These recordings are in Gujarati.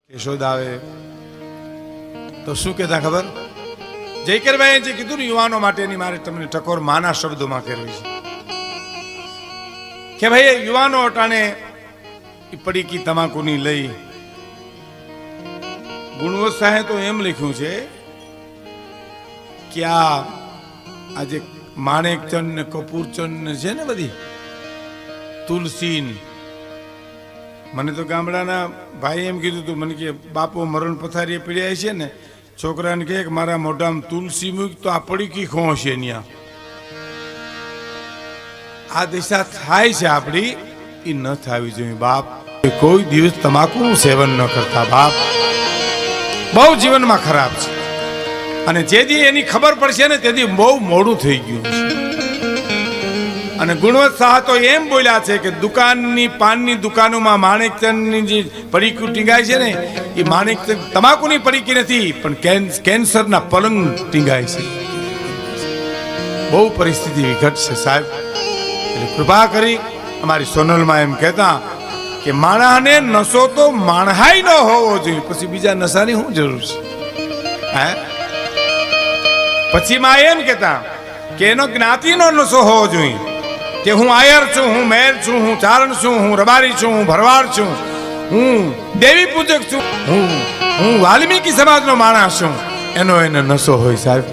કેશોદ આવે તો શું કહેતા ખબર? જયકરભાઈએ જે કીધું ને યુવાનો માટેની મારે તમને ટકોર માના શબ્દોમાં કરવી છે કે ભાઈ યુવાનો અટાણે પડીકી તમાકુની લઈ ગુણવંત સાહેબ તો એમ લખ્યું છે કે આજે માણેકચંદ ને કપૂરચંદ ને છે ને બધી તુલસી, મને તો ગામડાના ભાઈ એમ કીધું તું મને કે બાપુ મરણ પથારીએ પીડ્યા છે ને, છોકરાને કહે કે મારા મોઢામાં તુલસી મૂક તો આ પડીકી ખોશે ત્યાં. આ દિશા થાય છે આપણી, એ ન થવી જોઈએ બાપ. કોઈ દિવસ તમાકુનું સેવન ન કરતા બાપ, બહુ જીવનમાં ખરાબ છે. અને જેથી એની ખબર પડશે ને તેથી બહુ મોડું થઈ ગયું છે. અને ગુણવંત શાહ તો એમ બોલ્યા છે કે દુકાનની પાનની દુકાનોમાં માણેકચંદની જે પડીકી ટીંગાય છે ને એ માણેકચંદ તમાકુની પડીકી નથી પણ કેન્સરના પલંગ ટીંગાય છે. બહુ પરિસ્થિતિ વિકટ છે સાહેબ. એટલે કૃપા કરી અમારી સોનલમાં એમ કહેતા કે માણસને નશો તો માણહાઈ ન હોવો જોઈએ, પછી બીજા નશાની શું જરૂર છે? હે પછી માં એમ કહેતા કે એનો જ્ઞાતિનો નશો હોવો જોઈએ કે હું આયર છું, હું મેર છું, હું ચારણ છું, હું રબારી છું, હું ભરવાડ છું, હું દેવી પૂજક છું, હું વાલ્મીકી સમાજનો માણસ છું, એનો એને નશો હોય સાહેબ.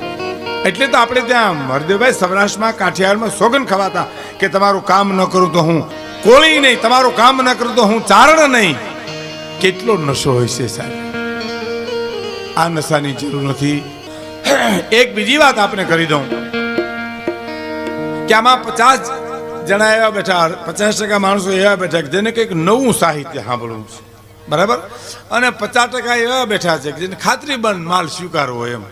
એટલે તો આપણે ત્યાં હરદેવભાઈ સૌરાષ્ટ્રમાં કાઠિયાવાડમાં સોગન ખવાતા કે તમારું કામ ન કરું તો હું કોળી નહીં, તમારું કામ ન કરું તો હું ચારણ નહીં. કેટલો નશો હોય છે સાહેબ. આ નશાની જરૂર નથી. એક બીજી વાત આપણે કરી દઉં કે આમાં 50 જણા એવા બેઠા, 50% માણસો એવા બેઠા કે જેને કંઈક નવું સાહિત્ય સાંભળવું છે, બરાબર, અને 50% એવા બેઠા છે કે જેને ખાતરીબંધ માલ સ્વીકારવો એમ.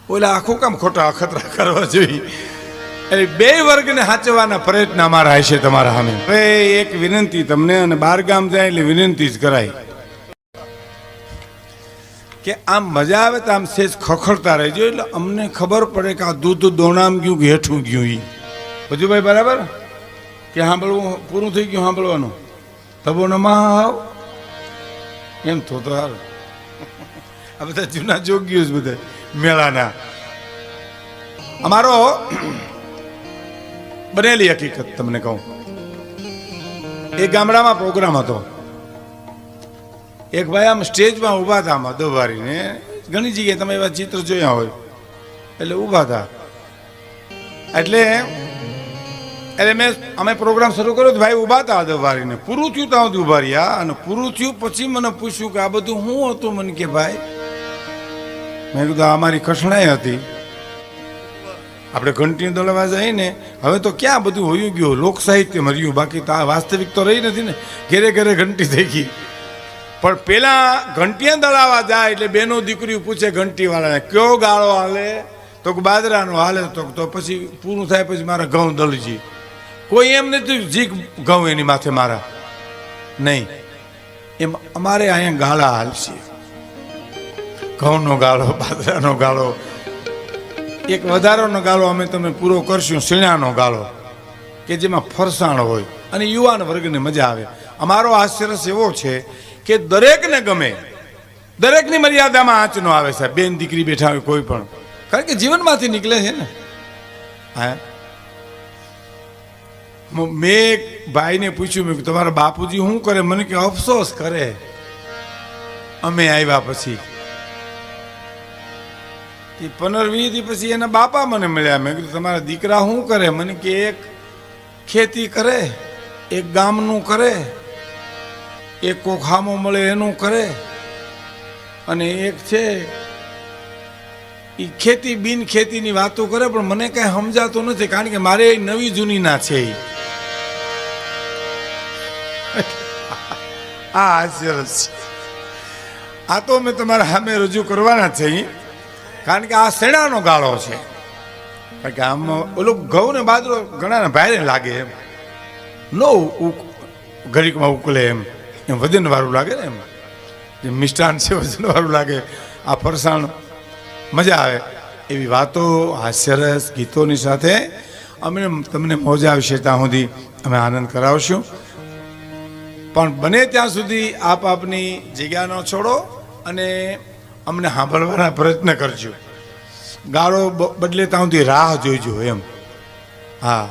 ઓલા આખું કામ ખોટા અખતરા કરવા જોઈએ. એટલે બે વર્ગને સાચવવાના પ્રયત્ન અમારા હશે તમારા સામે. હવે એક વિનંતી તમને, અને 12 ગામ જાય એટલે વિનંતી જ કરાય કે આમ મજા આવે તો આમ સેજ ખખડતા રહેજો, એટલે અમને ખબર પડે કે આ દૂધ દોણામ ગયું કે હેઠું ગયું. એ બધું ભાઈ બરાબર કે સાંભળવું પૂરું થઈ ગયું સાંભળવાનું? તબો નમાવ એમ તો હાલ. આ બધા જૂના જોગ્યું છે બધા મેળાના. અમારો બનેલી હકીકત તમને કહું, એક ગામડામાં પ્રોગ્રામ હતો. એક ભાઈ આમ સ્ટેજમાં ઊભા હતા, આમાં દોવારીને ઘણી જગ્યાએ તમે એવા ચિત્ર જોયા હોય, એટલે ઊભા હતા. એટલે અમે પ્રોગ્રામ શરૂ કર્યો, ભાઈ ઊભા હતા દોવારીને. પૂરું થયું ત્યાં સુધી ઊભા રહ્યા, અને પૂરું થયું પછી મને પૂછ્યું કે આ બધું શું હતું? મને કે ભાઈ, મેં કીધું અમારી કઠણાઈ હતી. આપણે ઘંટી દોડવા જઈએ ને, હવે તો ક્યાં બધું હોયું ગયું, લોક સાહિત્ય મર્યું, બાકી તો આ વાસ્તવિક તો રહી નથી ને. ઘેરે ઘેરે ઘંટી થઈ ગઈ. પણ પેલા ઘંટિયા દળાવા જાય એટલે બેનો દીકરીઓ પૂછે ઘંટીવાળાને કયો ગાળો હાલે? તો બાજરાનો હાલે. તો પછી પૂરું થાય પછી મારા ઘઉં દળજી. કોઈ એમ નથી જી ઘઉં એની માથે મારા નહીં. એમ અમારે અહીંયા ગાળા હાલશે, ઘઉંનો ગાળો, બાજરાનો ગાળો. એક વધારાનો ગાળો અમે તમે પૂરો કરશું, શીણાનો ગાળો, કે જેમાં ફરસાણ હોય અને યુવાન વર્ગને મજા આવે. અમારો આશ્ચર્ય એવો છે કે દરેકને ગમે, દરેકની મર્યાદામાં આંચ નો આવે સાહેબ. બેન દીકરી બેઠા હોય કોઈ પણ, કારણ કે જીવનમાંથી નીકળે છે ને. હા, મેં એક ભાઈને પૂછ્યું, મેં તમારા બાપુજી શું કરે? મને કે અફસોસ કરે અમે આવ્યા પછી. 15-20 પછી એના બાપા મને મળ્યા. મેં કીધું તમારા દીકરા શું કરે? મને કે એક ખેતી કરે, એક ગામનું કરે, એક કોખામો મળે એનું કરે, અને એક છે એ ખેતી બિન ખેતીની વાતો કરે. પણ મને કઈ સમજાતું નથી, કારણ કે મારે નવી જૂની ના છે. આ સરસ, આ તો મેં તમારા સામે રજૂ કરવાના છે, કારણ કે આ શેણાનો ગાળો છે. કારણ કે આમ ઓલું ઘઉં ને બાજરો ઘણા ભારે લાગે એમ, નો ઘડીકમાં ઉકલે એમ, એમ વજન વાળું લાગે ને, એમ જેમ મિષ્ટાન છે વજન વાળું લાગે. આ ફરસાણ મજા આવે એવી વાતો, હાસ્યરસ ગીતોની સાથે અમે તમને મોજા આવશે ત્યાં સુધી અમે આનંદ કરાવશું. પણ બને ત્યાં સુધી આપ આપની જગ્યા ન છોડો અને અમને સાંભળવાના પ્રયત્ન કરજો. ગાળો બદલે ત્યાં સુધી રાહ જોઈજો એમ. હા,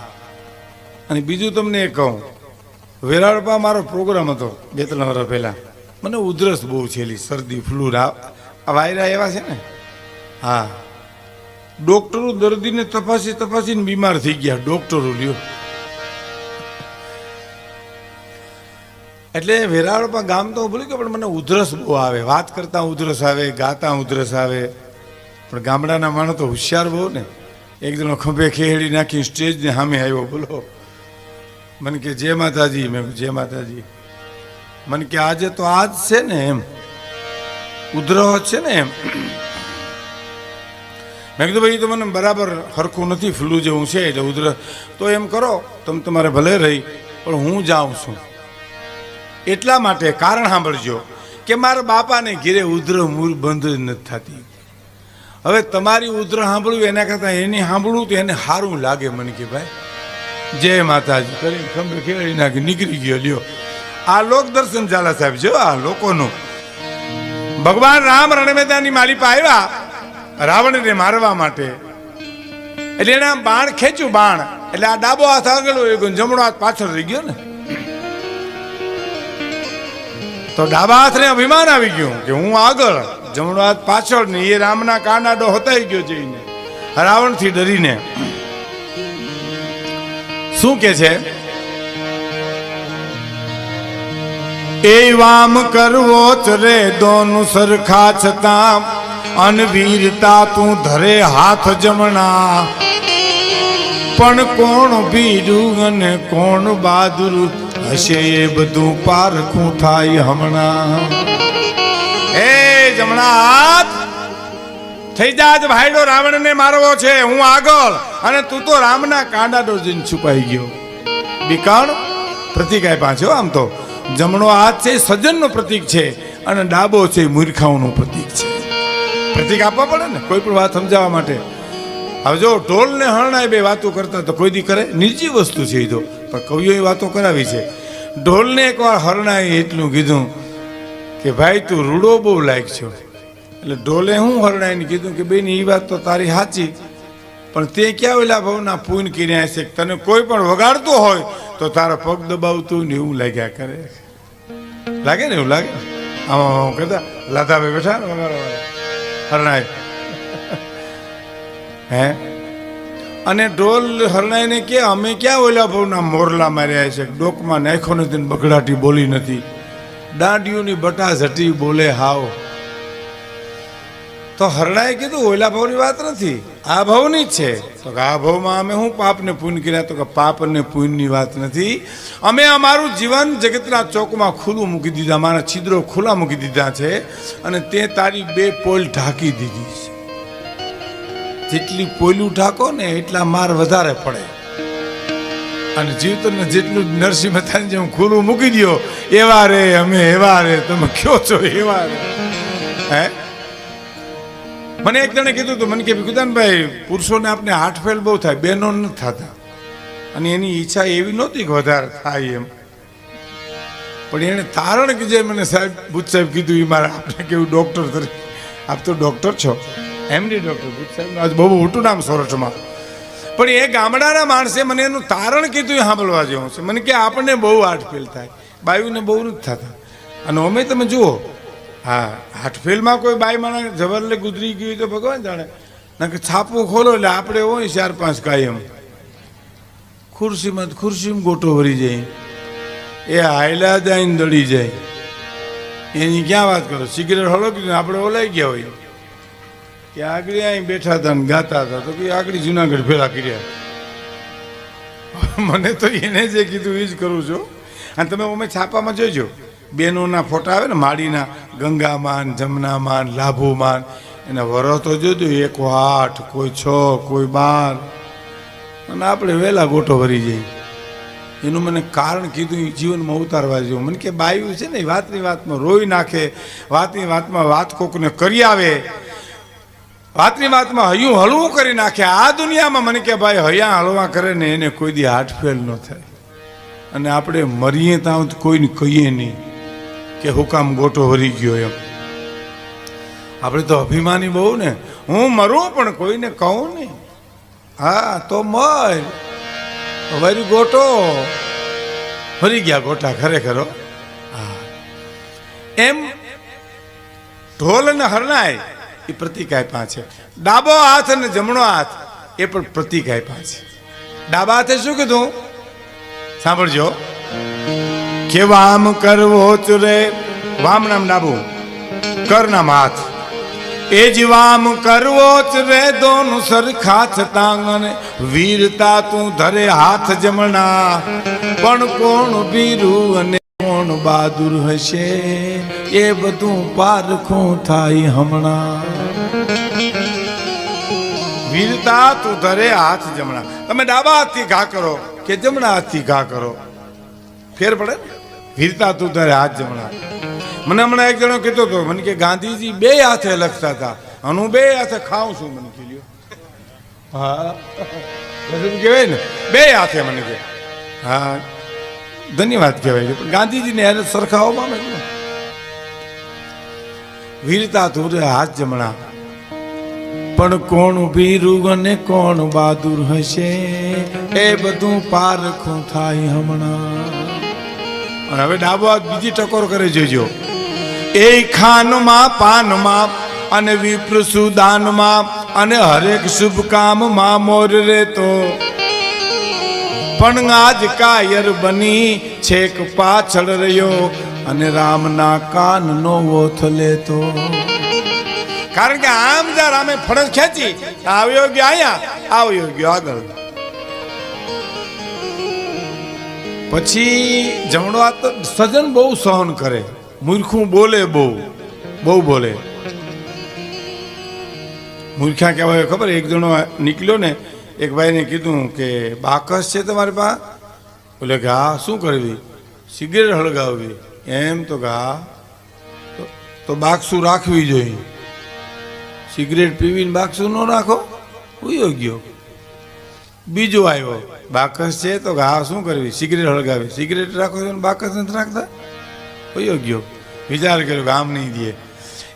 અને બીજું તમને એ કહું, વેરાળપા મારો પ્રોગ્રામ હતો 2-3 વર્ષ પહેલાં. મને ઉધરસ બહુ છેલી, શરદી ફ્લૂ આ વાયરા એવા છે ને. હા, ડૉક્ટરો દર્દીને તપાસીને બીમાર થઈ ગયા, ડૉક્ટરો લ્યો. એટલે વેરાળપા ગામ તો બોલી કે પણ મને ઉધરસ બહુ આવે, વાત કરતાં ઉધરસ આવે, ગાતા ઉધરસ આવે. પણ ગામડાના માણસ તો હોશિયાર બહુ ને. એક જણો ખંભે ખેડી નાખી સ્ટેજને સામે આવ્યો, બોલો મને કે જય માતાજી. મેં જય માતાજી. મને કે આજે તો આજ છે ને એમ, ઉધરસ છે ને એમ. મેં કીધું ભાઈ તો મને બરાબર હરખું નથી, ફ્લૂ જેવું છે એટલે ઉધરસ. તો એમ કરો તમે તમારે ભલે રહી, પણ હું જાઉં છું એટલા માટે કારણ સાંભળજો કે મારા બાપાને ઘેરે ઉધર મૂળ બંધ નથી થતી. હવે તમારી ઉધર સાંભળવું એના કરતાં એની સાંભળવું તો એને સારું લાગે. મને કે ભાઈ જય માતાજી કરીને ખંભે ખેડી નાખી નીકળી ગયો. લ્યો, આ લોક દર્શન ચાલે સાહેબ. જો આ લોકોનું ભગવાન રામ રણ મેદાનની માલિપા આવ્યા રાવણને મારવા માટે. એટલે એને આમ બાણ ખેંચ્યું, બાણ એટલે આ ડાબો હાથ આગળ હોય ગયો, જમણો હાથ પાછળ રહી ગયો ને. તો ડાબા હાથને અભિમાન આવી ગયું કે હું આગળ, જમણો હાથ પાછળ ને. એ રામના કાનાડો હતાઈ ગયો જઈને રાવણથી ડરીને. શું કે છે? એ વામ કરવો ચરે દોનું સરખા છતાં અનવીરતા તું ધરે હાથ જમણા. પણ કોણ ભીરું અને કોણ બહાદુર હશે એ બધું પારખું થાય હમણાં. એ જમણા હાથ થઈ જાજ, ભાઈડો રાવણને મારવો છે, હું આગળ અને તું તો રામના કાંડાડો જઈને છુપાઈ ગયો. બીકાણ પ્રતિક આપ્યા છે. આમ તો જમણો હાથ છે સજ્જનનો પ્રતીક છે અને ડાબો છે મૂર્ખાઓનું પ્રતીક છે. પ્રતીક આપવા પડે ને કોઈ પણ વાત સમજાવવા માટે. હવે જો ઢોલ ને હરણાય બે વાતો કરતા તો કોઈ દી કરે? નિજી વસ્તુ છે એ તો, પણ કવિઓએ વાતો કરાવી છે. ઢોલને એકવાર હરણાએ એટલું કીધું કે ભાઈ તું રૂડો બહુ લાયક છો. એટલે ઢોલે હું હરણાઈને કીધું કે બેન એ વાત તો તારી સાચી, પણ તે ક્યાં ઓલા ભાવના પૂન કર્યા છે. તને કોઈ પણ વગાડતું હોય તો તારા પગ દબાવતું ને એવું લાગ્યા કરે. લાગે ને? એવું લાગે. આમાં કહેતા લાધાભાઈ બેઠા ને વગાડવા હરણાય હે. અને ઢોલ હરણાઈને કે અમે ક્યાં ઓલા ભાવના મોરલા માર્યા છે, ડોકમાં નાખ્યો નથી, બગડાટી બોલી નથી, દાંડિયુની બટા ઝટી બોલે હાવ. તો હરણાએ કીધું ઓલા ભાવની વાત નથી, આ ભાવની જ છે. તો આ ભાવમાં અમે હું પાપને પુણ્ય કર્યા? તો કે પાપ અને પુણ્યની વાત નથી. અમે અમારું જીવન જગતના ચોકમાં ખુલ્લું મૂકી દીધા, અમારા છિદ્રો ખુલ્લા મૂકી દીધા છે અને તે તારી 2 પોલ ઢાંકી દીધી છે. જેટલી પોલું ઢાંકો ને એટલા માર વધારે પડે. અને જીવતરને જેટલું નરસિંહ મહેતાને જેમ ખુલ્લું મૂકી દો, એવા રે અમે, એવા રે તમે કયો છો, એવા રે. હે, મને એક જણે કીધું તો મને કે વિકુદાનભાઈ પુરુષોને આપણે હાથફેલ બહુ થાય, બહેનો નથી થતા. અને એની ઈચ્છા એવી નહોતી કે વધારે થાય એમ, પણ એને તારણ કે જે મને સાહેબ બુદ્ધ સાહેબ કીધું એ મારે આપણે કેવું ડૉક્ટર તરીકે. આપ તો ડૉક્ટર છો, એમડી ડૉક્ટર બુદ્ધ સાહેબ આજ બહુ મોટું નામ સોરઠમાં. પણ એ ગામડાના માણસે મને એનું તારણ કીધું એ સાંભળવા જેવું છે. મને કે આપણને બહુ હાથફેલ થાય, બાયુને બહુ નથી થતા. અને અમે તમે જુઓ, હા હાથફેલમાં કોઈ બાઈ માણસ જવરલે ગુજરી ગયું તો ભગવાન જાણે. ના કે છાપું ખોલો એટલે આપણે હોય 4-5 કાયમ ખુરશીમાં ગોટો ભરી જાય, એ હાયલા જાય ને દળી જાય. એની ક્યાં વાત કરો? સિગરેટ હળગી આપણે ઓલાઈ ગયા હોય કે આગળ અહીં બેઠા હતા ને ગાતા હતા તો કે આગળ જુનાગઢ ફેરા કર્યા. મને તો એને જે કીધું એ જ કરું છું. અને તમે અમે છાપામાં જોઈજો, બહેનોના ફોટા આવે ને માળીના, ગંગામાન, જમનામાન, લાભુમાન, એના વરસ તો જોજો 1 8, કોઈ 6, કોઈ 12, અને આપણે વહેલા ગોટો ભરી જઈએ. એનું મને કારણ કીધું એ જીવનમાં ઉતારવા જેવું. મને કે બાયું છે ને એ વાતની વાતમાં રોઈ નાખે, વાતની વાતમાં વાત કોકને કરી આવે, વાતની વાતમાં હૈયું હળવું કરી નાખે. આ દુનિયામાં મને કે ભાઈ હૈયા હળવા કરે ને એને કોઈ દી હાથફેલ ન થાય. અને આપણે મરીએ ત્યાં કોઈને કહીએ નહીં કે હુકામ ગોટો વરી ગયો એમ. આપણે તો અભિમાની બહુ ને, હું મરું પણ કોઈને કહું નહીં. હા તો મર વરી ગોટો ફરી ગયા ગોટા ખરેખર. હા એમ ઢોલ અને હરણાય એ પ્રતિક આપ્યા છે. ડાબો હાથ અને જમણો હાથ એ પણ પ્રતિક આપ્યા છે. ડાબા હાથે શું કીધું સાંભળજો કે વામ કરવો ચુરે, વામ નામ ડાબુ, કર નામ હાથ. એ જ વામ કરવો જ રે દોનું સરખા છતાં વીરતા તું ધરે હાથ જમણા, પણ કોણ વીરું અને કોણ બહાદુર હશે એ બધું પારખું થાય હમણાં. વીરતા તું ધરે હાથ જમણા. તમે ડાબા હાથથી ઘા કરો કે જમણા હાથથી ઘા કરો ફેર પડે. વીરતા તું ધરે હાથ જમણા. મને હમણાં એક જણો કહેતો હતો, મને કે ગાંધીજી બે હાથે લખતા હતા અને હું બે હાથે ખાઉં છું. મને કીધું હા કહેવાય ને બે હાથે. મને કે હા ધન્યવાદ કહેવાય છે, પણ ગાંધીજીને એને સરખાવવામાં આવે. વીરતા તું હાથ જમણા, પણ કોણ વીરું અને કોણ બહાદુર હશે એ બધું પારખું થાય હમણાં. અને હવે ડાબો હાથ બીજી ટકોર કરે જોજો. એ ખાનમાં પાનમાં અને વિપ્ર સુદાનમાં અને હરેક શુભ કામમાં મોર રેતો, પણ આજ કાયર બની છેક પાછળ રહ્યો અને રામના કાનનો ઓથ લેતો. કારણ કે આમ જા રામે ફરજ ખેંચી, આવ્યો ગયો અહીંયા, આવ્યો ગયો આગળ. પછી જમણો હાથ સજન બહુ સહન કરે, મૂર્ખું બોલે, બહુ બોલે. મૂર્ખા કહેવાય ખબર. એક જણો નીકળ્યો ને, એક ભાઈને કીધું કે બાકસ છે તમારી પાસે? બોલે કે હા. શું કરવી? સિગરેટ હળગાવવી. એમ તો કે હા. તો બાકસું રાખવી જોઈએ. સિગરેટ પીવીને બાકસું ન રાખો, ઉયો ગયો. બીજો આવ્યો, બાકસ છે? તો કે હા. શું કરવી? સિગરેટ હળગાવી. સિગરેટ રાખો છો બાકસ નથી રાખતા, ઉયો ગયો. વિચાર કર્યો કે આમ નહીં દે.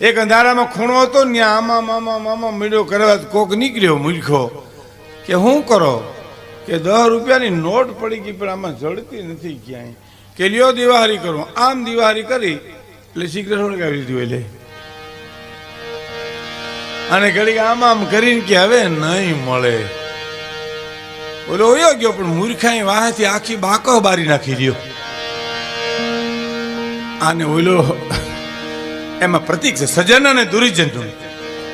એક અંધારામાં ખૂણો હતો ને, આમાં મામા મામા મીડો કરવા કોક નીકળ્યો મૂર્ખો કે શું કરો? કે 10 રૂપિયાની નોટ પડી ગઈ પણ આમાં જડતી નથી ક્યાંય. કે લ્યો દિવાળી કરો. આમ દિવાળી કરી એટલે સિગરેટ હળગાવી દીધું. એટલે અને ઘડી આમ કરીને કે હવે નહીં મળે. બોલો હોયો ગયો, પણ મૂર્ખાઈ વાહથી આખી બાકો બારી નાખી દો. આને ઓલો એમાં પ્રતીક છે સજન અને દુર્જનનું.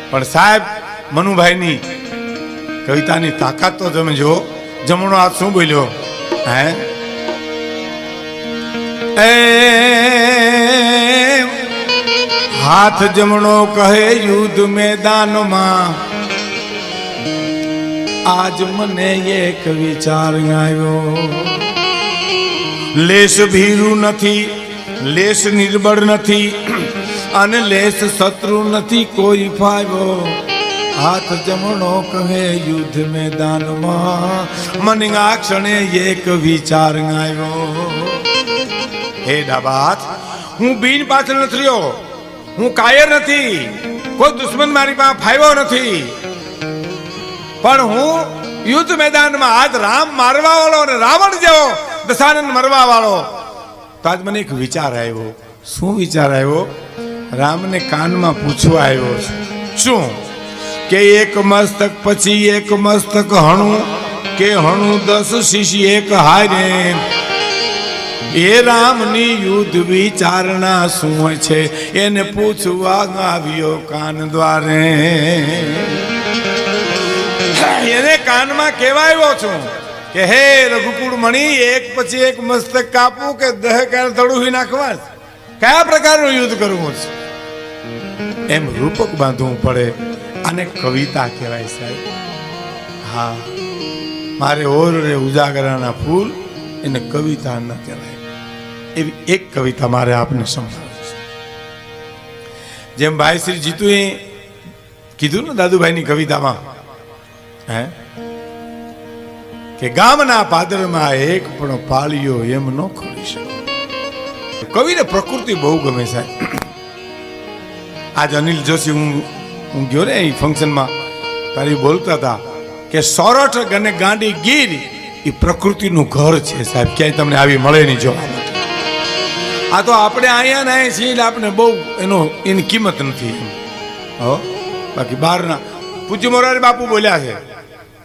પણ સાહેબ મનુભાઈની કવિતાની તાકાત તો તમે જુઓ. જમણો હાથ શું બોલ્યો? હે હાથ જમણો કહે યુદ્ધ મેદાનમાં, આજ મને એક વિચાર આવ્યો. લેશ ભીરું નથી, લેશ નિર્બળ નથી અને લેશ શત્રુ નથી કોઈ ફાવ્યો. હાથ જમણો કહે યુદ્ધ મેદાનમાં, મને આ ક્ષણે એક વિચાર આવ્યો. હે ડાબા હાથ, હું બીન પાછળ નથી રહ્યો, હું કાયર નથી, કોઈ દુશ્મન મારી પાસે ફાવ્યો નથી, પણ હું યુદ્ધ મેદાનમાં આજ રામ મારવા વાળો અને રાવણ જેવો દશાનંદ મરવા વાળો. તો આજ મને એક વિચાર આવ્યો. શું વિચાર આવ્યો? રામને કાનમાં પૂછવા આવ્યો છે. શું? કે એક મસ્તક પછી એક મસ્તક હણું, કે હણું 10 શિષ્ય એક હારે. એ રામની યુદ્ધ વિચારણા શું છે એને પૂછવા આવ્યો કાન દ્વારે. એને કાનમાં કહેવા આવ્યો છું કે હે રઘુકુળ મણી, એક પછી એક મસ્તક કાપવું કે દહકાર તળુવી નાખવા? કયા પ્રકારનું યુદ્ધ કરવું છે? એમ રૂપક બાંધવું પડે. આને કવિતા કહેવાય સાહેબ. હા, મારે ઓર રે ઉજાગરાના ફૂલ, એને કવિતા ન કહેવાય. એવી એક કવિતા મારે આપને સમજાવી છે. જેમ ભાઈ શ્રી જીતુએ કીધું ને દાદુભાઈની કવિતામાં, હે કે ગામના પાદરમાં એક પણ પાળીઓ એમ ન ખોલી શકે. કવિને પ્રકૃતિ બહુ ગમે સાહેબ. આજ અનિલ જોશી હું ગયો ને એ ફંક્શનમાં તારી બોલતા હતા કે સોરઠ અને ગાંડી ગીર એ પ્રકૃતિનું ઘર છે સાહેબ. ક્યાંય તમને આવી મળે નહીં જોવા માટે. આ તો આપણે અહીંયા ને અહીંયા છીએ, આપણે બહુ એની કિંમત નથી. હો બાકી બહારના પૂજ્ય મોરારી બાપુ બોલ્યા છે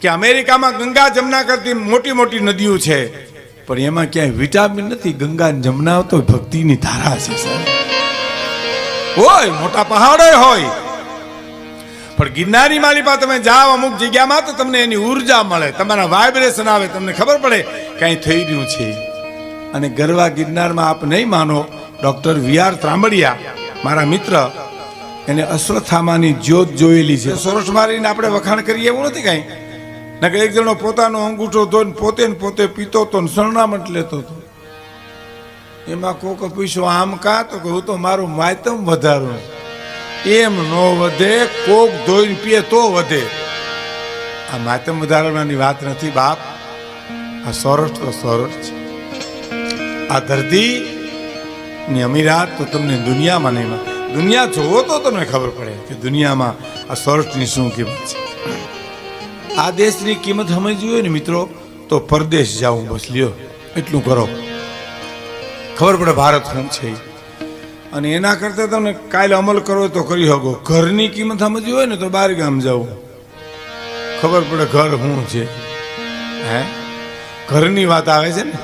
કે અમેરિકામાં ગંગા જમના કરતી મોટી મોટી નદીઓ છે, પણ એમાં ક્યાંય વિટામિન નથી. ગંગા જમના તો ભક્તિની ધારા છે સાહેબ. હોય મોટા પહાડો હોય, પણ ગિરનારી માલિપા તમે જાઓ અમુક જગ્યામાં તો તમને એની ઉર્જા મળે, તમારા વાઇબ્રેશન આવે, તમને ખબર પડે કઈ થઈ રહ્યું છે. અને ગરવા ગિરનારમાં આપ નહીં માનો, ડોક્ટર વી.આર. ત્રાંબડિયા મારા મિત્ર, એને અશ્વત્થામાની જ્યોત જોયેલી છે. સોરઠ મારીને આપણે વખાણ કરીએ એવું નથી કાંઈ. નકર એક જણો પોતાનો અંગૂઠો ધોઈને પોતે ને પોતે પીતો તો સરનામત લેતો હતો. એમાં કોક પૂછ્યું આમ કા, તો હું તો મારું માયતમ વધારું. એમ નો વધે, કોક ધોઈને પીએ તો વધે. આ માયતમ વધારવાની વાત નથી બાપ. આ સોરઠ તો સોરઠ છે. આ ધરતી ની અમીરાત તો તમને દુનિયામાં નહીં મળે. દુનિયા જોવો તો તમને ખબર પડે કે દુનિયામાં આ સોરઠની શું કિંમત છે. આ દેશની કિંમત સમજવી હોય ને મિત્રો તો પરદેશ જાવું. બસ લ્યો એટલું કરો, ખબર પડે ભારત શું છે. અને એના કરતા તમે કાલે અમલ કરો તો કરી શકો. ઘરની કિંમત સમજવી હોય ને તો બહાર ગામ જવું, ખબર પડે ઘર શું છે. હે ઘરની વાત આવે છે ને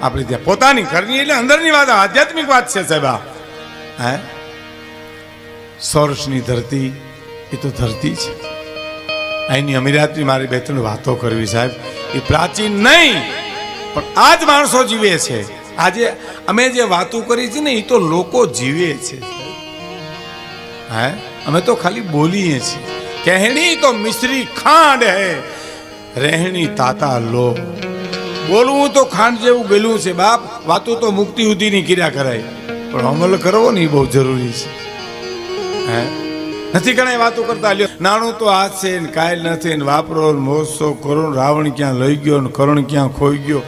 આપણે ત્યાં, પોતાની ઘરની એટલે અંદરની વાત, આધ્યાત્મિક વાત છે સાહેબ. હે સોરઠની ધરતી એ તો ધરતી છે. અહીંની અમીરાતની મારી બે ત્રણ વાતો કરવી સાહેબ. એ પ્રાચીન નહીં પણ આ જ માણસો જીવે છે. આજે અમે જે વાતો કરી છે ને એ તો લોકો જીવે છે. હે અમે તો ખાલી બોલીએ છીએ. કહેણી તો મિશ્રી ખાંડ હે, રહેણી તાતા લો. બોલવું તો ખાંડ જેવું ગયેલું છે બાપ. વાતો તો મુક્તિ સુધીની કર્યા કરાય, પણ અમલ કરવો ને એ બહુ જરૂરી છે. હે નથી ઘણા વાતો કરતા. લ્યો નાણું તો હાથ છે ને કાયલ નથી ને વાપરો મોસો કરો. રાવણ ક્યાં લઈ ગયો ને કરણ ક્યાં ખોઈ ગયો.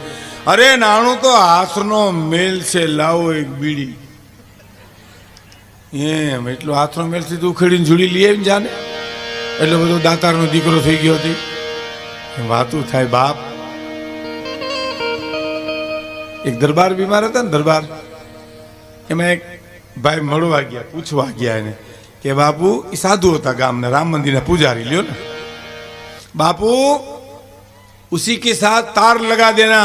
અરે નાણું તો હાથનો મેલ છે, લાવો એક બીડી. એમ એટલો હાથનો મેલ થી ઉખેડીને જુડી લઈ આવીને જાને એટલો બધો દાતારનો દીકરો થઈ ગયો હતી. વાતું થાય બાપ. એક દરબાર બીમાર હતા ને દરબાર, એમાં એક ભાઈ મળવા ગયા, પૂછવા ગયા એને કે બાપુ, એ સાધુ હતા ગામના રામ મંદિરના પૂજારી. લ્યો ને બાપુ, उसी के साथ तार लगा देना,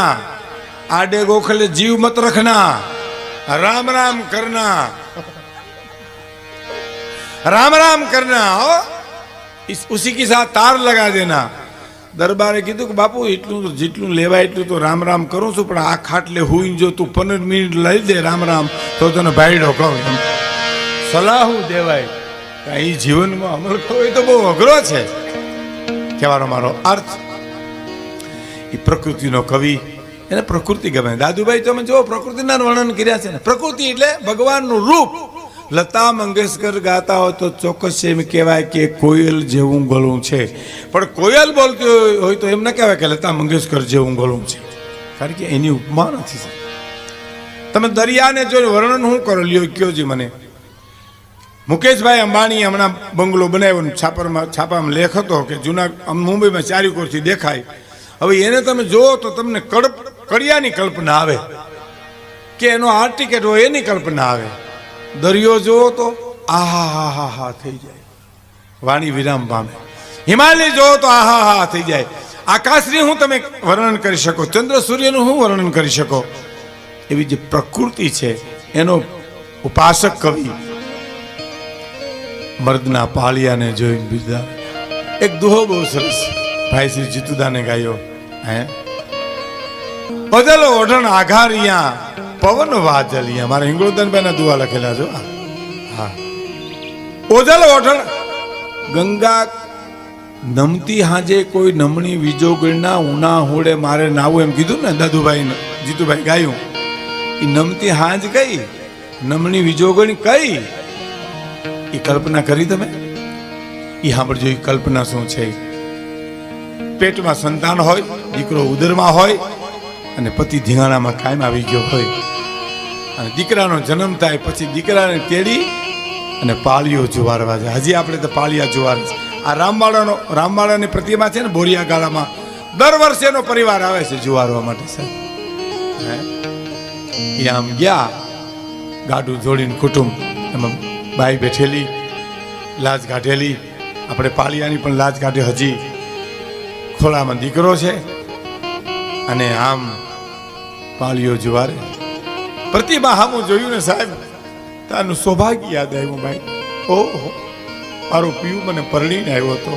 आडे गोखले जीव मत रखना, राम राम करना, राम राम करना हो, उसी के साथ तार लगा देना. દરબારે કીધું કે બાપુ એટલું જેટલું લેવાય એટલું તો રામ રામ કરું છું, પણ આ ખાટલે હુઈ જો તું 15 મિનિટ લઈ દે રામ રામ તો તને ભાઈડો કહું. સલાહ દેવાય કઈ જીવનમાં અમલ કરવો એ તો બહુ અઘરો છે. કહેવાનો મારો અર્થ, એ પ્રકૃતિનો કવિ, એને પ્રકૃતિ ગમે. દાદુભાઈ તમે જો પ્રકૃતિના વર્ણન કર્યા છે ને. પ્રકૃતિ એટલે ભગવાનનું રૂપ. લતા મંગેશકર ગાતા હોય તો ચોક્કસ એમ કહેવાય કે કોયલ જેવું ગળું છે, પણ કોયલ બોલતી હોય તો એમ ના કહેવાય કે લતા મંગેશકર જેવું ગળું છે, કારણ કે એની ઉપમા નથી. તમે દરિયાને જો વર્ણન શું કરો, લ્યો કયો જી મને. મુકેશભાઈ અંબાણી હમણાં બંગલો બનાવ્યો, છાપામાં લેખ હતો કે જૂના મુંબઈમાં ચારેકોરથી દેખાય. હવે એને તમે જુઓ તો તમને કડિયાની કલ્પના આવે, કે એનો હાર ટિકિટ હોય એની કલ્પના આવે. દરિયો જુઓ તો આહા હા હા થઈ જાય, વાણી વિરામ પામે. હિમાલય જુઓ તો આહા હા થઈ જાય. આકાશની હું તમે વર્ણન કરી શકો, ચંદ્ર સૂર્યનું હું વર્ણન કરી શકો. એવી જે પ્રકૃતિ છે એનો ઉપાસક કવિ મર્દના પાળિયાને જોઈને બીજા એક દુહો બહુ સરસ ભાઈ શ્રી જીતુદાને ગાયો. હે બદલો ઓઢણ આઘારિયા પવન વાજલિયા. મારા હિંગળોદનભાઈના દુઆ લખેલા છો. હા, ઓજલ ઓઢણ ગંગા નમતી હાજે કોઈ નમણી વિજોગણના ઉના હોડે મારે નાવું, એમ કીધું ને દાદુભાઈ જીતુભાઈ ગાયું. એ નમતી હાજ કઈ, નમણી વિજોગણી કઈ, એ કલ્પના કરી તમે? એ સાંભળજો, એ કલ્પના શું છે. પેટમાં સંતાન હોય, દીકરો ઉદરમાં હોય અને પતિ ધીંગાણામાં કાયમ આવી ગયો હોય અને દીકરાનો જન્મ થાય પછી દીકરાને તેડી અને પાળીઓ જુવારવા જાય. હજી આપણે તો પાળિયા જુવાર છે. આ રામવાળાની પ્રતિમા છે ને બોરિયા ગાળામાં દર વર્ષે એનો પરિવાર આવે છે જુવારવા માટે સાહેબ. એ આમ ગયા ગાડું જોડીને કુટુંબ, એમાં બાઈ બેઠેલી, લાજ કાઢેલી, આપણે પાળિયાની પણ લાજ કાઢે, હજી ખોળામાં દીકરો છે અને આમ પાળીઓ જુવારે. પ્રતિમા હામું જોયું ને સાહેબ, તાનું સૌભાગ્ય યાદ આવ્યું ભાઈ. ઓહો, મારો પિયુ મને પરણીને આવ્યો હતો,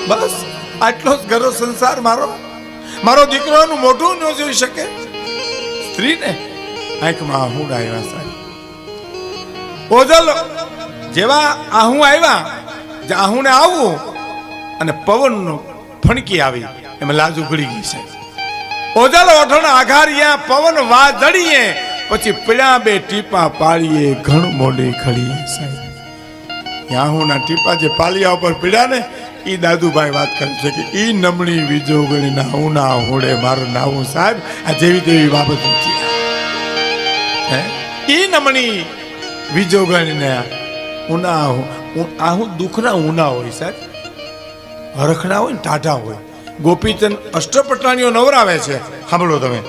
બસ આટલો જ ઘરો સંસાર મારો દીકરોનું મોઢું ન જોઈ શકે. સ્ત્રીને આંખમાં આહુડ આવ્યા સાહેબ. ઓજલ જેવા આહું આવ્યા, આહુને આવવું અને પવનનો ફણકી આવી, એમાં લાજ ઉઘડી ગઈ છે. ઓજલ ઓઠણ આઘારિયા પવન વાદળીએ, પછી પીળા બે ટીપા પાળીએ ઘણ મોડે ખડીએ સાહેબ. આહુના ટીપા જે પાલિયા ઉપર પીડ્યા ને, એ દાદુભાઈ વાત કરે છે કે ઈ નમણી વિજોગણી ના ઉના હોડે મારું નાવું સાહેબ. આ જેવી તેવી બાબત નથી. ઈ નમણી વિજોગણી ને ઉના આહું દુઃખના ઉના હોય સાહેબ, હરખના હોય ને ટાઢા હોય. ગોપીચંદ અષ્ટપટાણીઓ નવરાવે છે, સાંભળો તમે.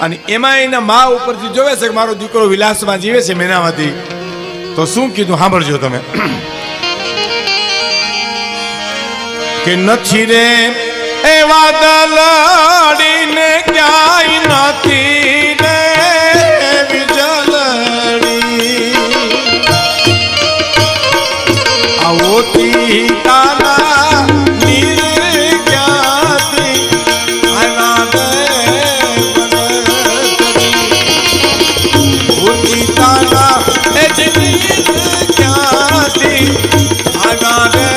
અને એમાં એના મા ઉપરથી જોવે છે કે મારો દીકરો વિલાસમાં જીવે છે મેનામાંથી. તો શું કીધું સાંભળજો તમે કે નથી રે એ વાદળડીને ક્યાંય નથી રે વિજલડી, આવોતી તાના નીર ક્યાંથી આના ઓતી તાના એ જની ક્યાંથી આના રે.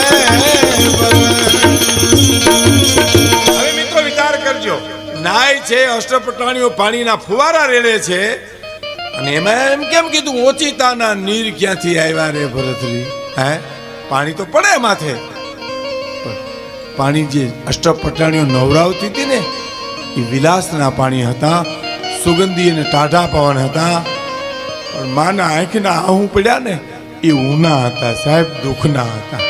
હવે મિત્રો વિચાર કરજો, નાય છે, અષ્ટપટાણીઓ પાણીના ફુવારા રેડે છે અને એમાં એમ કેમ કીધું ઓચિતાના નીર ક્યાંથી આવ્યા રે ભરતરી? હે, પાણી તો પડે માથે, પાણી જે અષ્ટપટાણીઓ નવરાવતી હતી ને એ વિલાસના પાણી હતા, સુગંધી અને ટાઢા પવન હતા. પણ માના આંખના આહું પડ્યા ને એ ઊના હતા સાહેબ, દુઃખના હતા.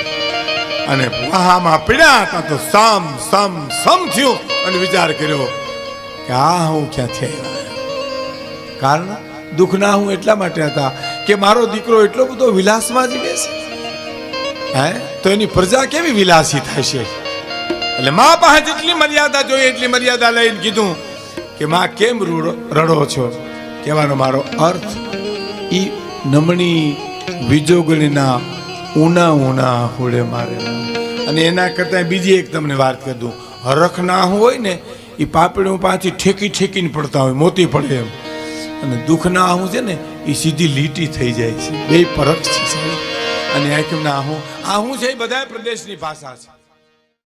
અને વાહામાં પીડ્યા હતા તો સમ થયું અને વિચાર કર્યો કે આ હું ક્યાંથી આવ્યા. કારણ દુઃખના હું એટલા માટે હતા કે મારો દીકરો એટલો બધો વિલાસમાં જીવે છે, હે, તો એની પ્રજા કેવી વિલાસી થશે. એટલે મા પાસે જેટલી મર્યાદા જોઈએ એટલી મર્યાદા લઈને કીધું કે માં કેમ રડો છો. કહેવાનો મારો અર્થ ઈ નમણી વિજોગણીના ઉના હોડે મારે. અને એના કરતા બીજી એક તમને વાત કરી દઉં, હરખ ના હોય ને એ પાપડીઓ પાછી ઠેકીને પડતા હોય, મોતી પડે એમ. અને દુઃખ ના આહું છે ને એ સીધી લીટી થઈ જાય છે, બે પરખ છે. અને આંખના આહું છે એ બધા પ્રદેશની ભાષા છે.